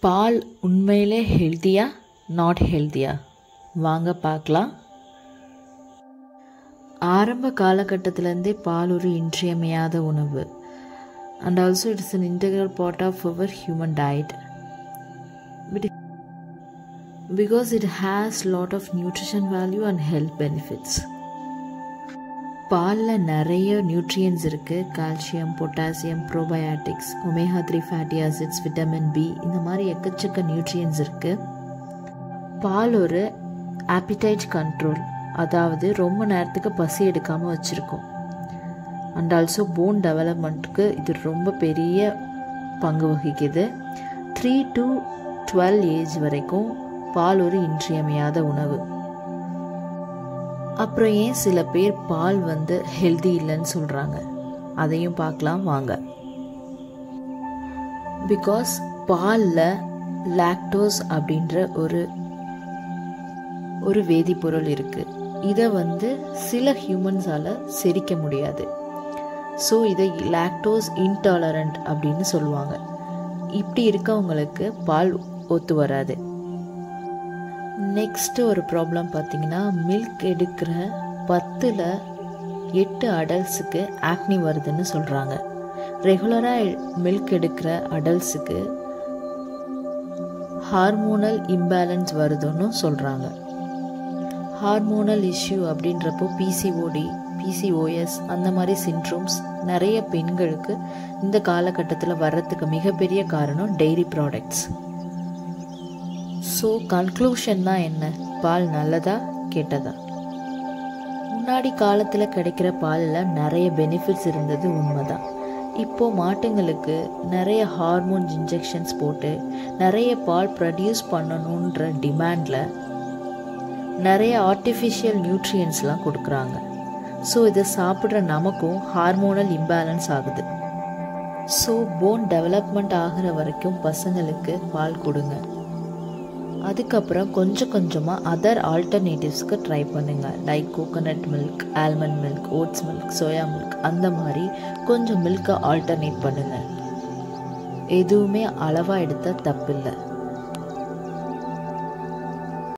பால் உண்மையிலே ஹெல்த்தியா நாட் ஹெல்த்தியா வாங்க பார்க்கலாம். ஆரம்ப காலகட்டத்திலேருந்தே பால் ஒரு இன்றியமையாத உணவு. And also it's an integral part of our human diet because it has lot of nutrition value and health benefits. பாலில் நிறைய நியூட்ரியன்ஸ் இருக்குது. Calcium, potassium, probiotics, omega 3 fatty acids, vitamin B, இந்த மாதிரி எக்கச்சக்க நியூட்ரியன்ஸ் இருக்குது. பால் ஒரு ஆப்பிடைட் கண்ட்ரோல், அதாவது ரொம்ப நேரத்துக்கு பசி எடுக்காமல் வச்சுருக்கோம். அண்ட் ஆல்சோ போன் டெவலப்மெண்ட்டுக்கு இது ரொம்ப பெரிய பங்கு வகிக்குது. 3 to 12 ஏஜ் வரைக்கும் பால் ஒரு இன்றியமையாத உணவு. அப்புறம் ஏன் சில பேர் பால் ஹெல்தி இல்லைன்னு சொல்கிறாங்க, அதையும் பார்க்கலாம் வாங்க. பிகாஸ் பாலில் லாக்டோஸ் அப்படின்ற ஒரு வேதிப்பொருள் இருக்குது. இதை சில ஹியூமன்ஸால் செரிக்க முடியாது. ஸோ இதை லாக்டோஸ் இன்டாலரண்ட் அப்படின்னு சொல்லுவாங்க. இப்படி இருக்கவங்களுக்கு பால் ஒத்து வராது. நெக்ஸ்ட்டு ஒரு ப்ராப்ளம் பார்த்திங்கன்னா, மில்க் எடுக்கிற 10ல் 8 அடல்ட்ஸுக்கு ஆக்னி வருதுன்னு சொல்கிறாங்க. ரெகுலராக மில்க் எடுக்கிற அடல்ட்ஸுக்கு ஹார்மோனல் இம்பேலன்ஸ் வருதுன்னு சொல்கிறாங்க. ஹார்மோனல் இஷ்யூ அப்படின்றப்போ பிசிஓடி, பிசிஓஎஸ் அந்த மாதிரி சிண்ட்ரோம்ஸ் நிறைய பெண்களுக்கு இந்த காலகட்டத்தில் வர்றதுக்கு மிகப்பெரிய காரணம் டெய்ரி ப்ராடக்ட்ஸ். ஸோ கன்க்ளூஷன் தான் என்ன? பால் நல்லதா கெட்டதா? முன்னாடி காலத்தில் கிடைக்கிற பாலில் நிறைய பெனிஃபிட்ஸ் இருந்தது உண்மைதான். இப்போது மாட்டுங்களுக்கு நிறைய ஹார்மோன்ஸ் இன்ஜெக்ஷன்ஸ் போட்டு நிறைய பால் ப்ரொடியூஸ் பண்ணணுன்ற டிமாண்டில் நிறைய ஆர்டிஃபிஷியல் நியூட்ரியன்ஸ்லாம் கொடுக்குறாங்க. ஸோ இதை சாப்பிட்ற நமக்கும் ஹார்மோனல் இம்பேலன்ஸ் ஆகுது. ஸோ போன் டெவலப்மெண்ட் ஆகிற வரைக்கும் பசங்களுக்கு பால் கொடுங்க. அதுக்கப்புறம் கொஞ்சம் கொஞ்சமாக அதர் ஆல்டர்னேட்டிவ்ஸ்க்கு ட்ரை பண்ணுங்கள். Like coconut milk, almond milk, oats milk, soya milk, அந்த மாதிரி கொஞ்சம் மில்கை ஆல்டர்னேட் பண்ணுங்கள். எதுவுமே அளவாக எடுத்தால் தப்பில்லை.